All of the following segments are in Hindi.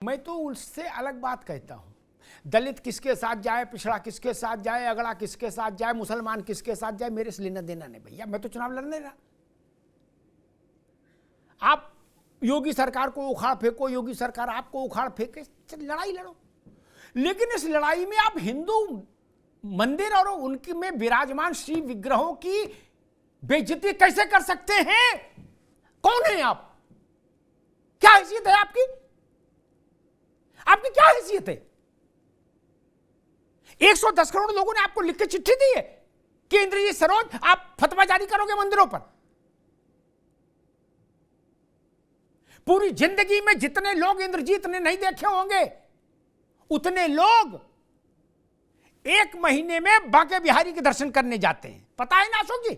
मैं तो उससे अलग बात कहता हूं। दलित किसके साथ जाए, पिछड़ा किसके साथ जाए, अगड़ा किसके साथ जाए, मुसलमान किसके साथ जाए, मेरे से लेना देना नहीं भैया। मैं तो चुनाव लड़ने रहा। आप योगी सरकार को उखाड़ फेंको, योगी सरकार आपको उखाड़ फेंके, लड़ाई लड़ो। लेकिन इस लड़ाई में आप हिंदू मंदिर और उनकी में विराजमान श्री विग्रहों की बेइज्जती कैसे कर सकते हैं? कौन है आप? क्या हैसियत है आपकी? आपकी क्या हैसियत है? 110 करोड़ लोगों ने आपको लिख के चिट्ठी दी है कि इंद्रजीत सरोज आप फतवा जारी करोगे मंदिरों पर। पूरी जिंदगी में जितने लोग इंद्रजीत ने नहीं देखे होंगे उतने लोग एक महीने में बांके बिहारी के दर्शन करने जाते हैं। पता है ना अशोक जी?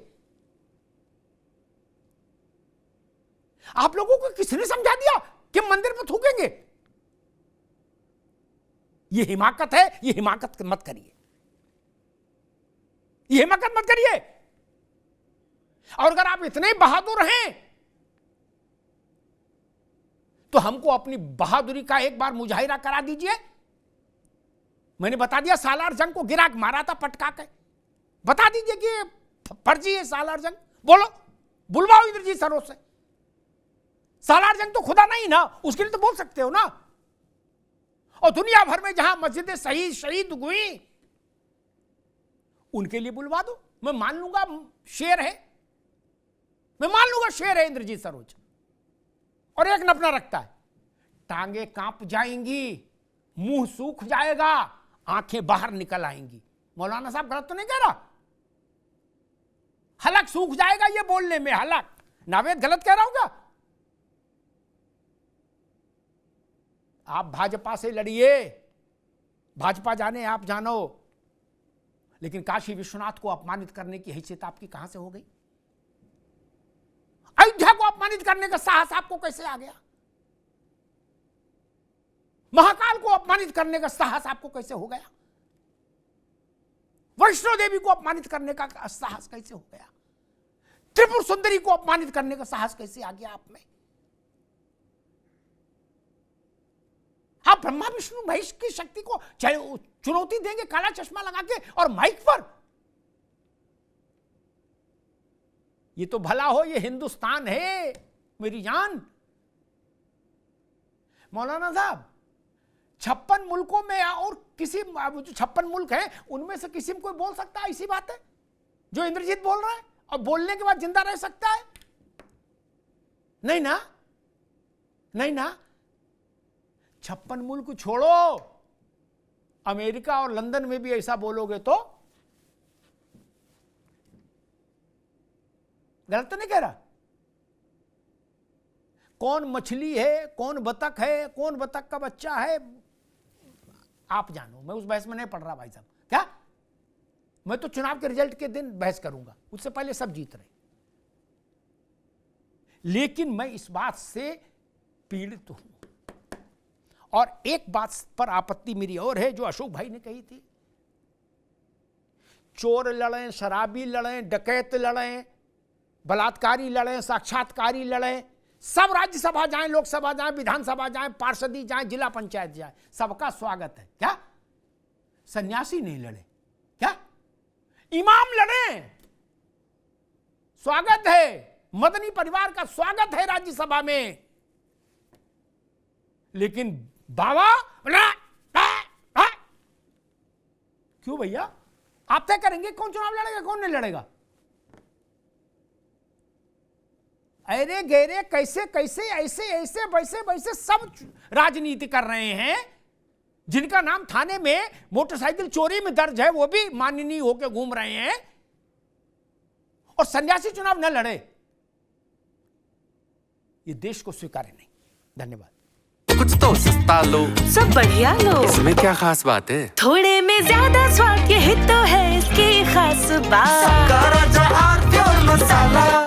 आप लोगों को किसने समझा दिया कि मंदिर पर थूकेंगे? ये हिमाकत है, ये हिमाकत मत करिए, ये हिमाकत मत करिए। और अगर आप इतने बहादुर हैं तो हमको अपनी बहादुरी का एक बार मुजाहिरा करा दीजिए। मैंने बता दिया सालार जंग को गिरा मारा था पटका के। बता दीजिए कि फर्जी है सालार जंग। बोलो, बुलवाओ इंद्रजीत सरोज से। सालार जंग तो खुदा नहीं ना, उसके लिए तो बोल सकते हो ना। और दुनिया भर में जहां मस्जिदें शहीद हुई उनके लिए बुलवा दो। मैं मान लूंगा शेर है, मैं मान लूंगा शेर है इंद्रजीत सरोज। और एक नपना रखता है, टांगे कांप जाएंगी, मुंह सूख जाएगा, आंखें बाहर निकल आएंगी। मौलाना साहब गलत तो नहीं कह रहा? हलक सूख जाएगा ये बोलने में, हलक। नावेद गलत कह रहा हूं क्या? आप भाजपा से लड़िए, भाजपा जाने आप जानो, लेकिन काशी विश्वनाथ को अपमानित करने की हैसियत आपकी कहां से हो गई? अयोध्या को अपमानित करने का साहस आपको कैसे आ गया? महाकाल को अपमानित करने का साहस आपको कैसे हो गया? वैष्णो देवी को अपमानित करने का साहस कैसे हो गया? त्रिपुर सुंदरी को अपमानित करने का साहस कैसे आ गया आप में? आप ब्रह्मा विष्णु महेश की शक्ति को चुनौती देंगे काला चश्मा लगा के और माइक पर? ये तो भला हो, ये हिंदुस्तान है मेरी जान। मौलाना साहब, 56 मुल्कों में और किसी जो 56 मुल्क हैं उनमें से किसी में कोई बोल सकता है इसी बात है जो इंद्रजीत बोल रहा है और बोलने के बाद जिंदा रह सकता है? नहीं ना, नहीं ना। 56 मुल्क छोड़ो, अमेरिका और लंदन में भी ऐसा बोलोगे तो गलत तो नहीं कह रहा? कौन मछली है, कौन बतख है, कौन बतख का बच्चा है, आप जानो। मैं उस बहस में नहीं पढ़ रहा भाई साहब। क्या? मैं तो चुनाव के रिजल्ट के दिन बहस करूंगा, उससे पहले सब जीत रहे। लेकिन मैं इस बात से पीड़ित हूं। और एक बात पर आपत्ति मेरी और है जो अशोक भाई ने कही थी, चोर लड़ें, शराबी लड़ें, डकैत लड़ें, बलात्कारी लड़ें, साक्षात्कारी लड़ें, सब राज्यसभा जाएं, लोकसभा जाएं, विधानसभा जाएं, पार्षदी जाएं, जिला पंचायत जाएं, सबका स्वागत है। क्या? सन्यासी नहीं लड़े क्या? इमाम लड़े, स्वागत है। मदनी परिवार का स्वागत है राज्यसभा में। लेकिन बाबा क्यों भैया? आप तय करेंगे कौन चुनाव लड़ेगा कौन नहीं लड़ेगा? अरे गहरे कैसे कैसे ऐसे ऐसे वैसे वैसे सब राजनीति कर रहे हैं जिनका नाम थाने में मोटरसाइकिल चोरी में दर्ज है, वो भी माननीय होकर घूम रहे हैं, और सन्यासी चुनाव न लड़े। ये देश को स्वीकार्य नहीं। धन्यवाद। कुछ तो सस्ता लो, सब बढ़िया लो, इसमें क्या खास बात है? थोड़े में ज्यादा स्वाद, यही तो है इसकी खास बात। मसाला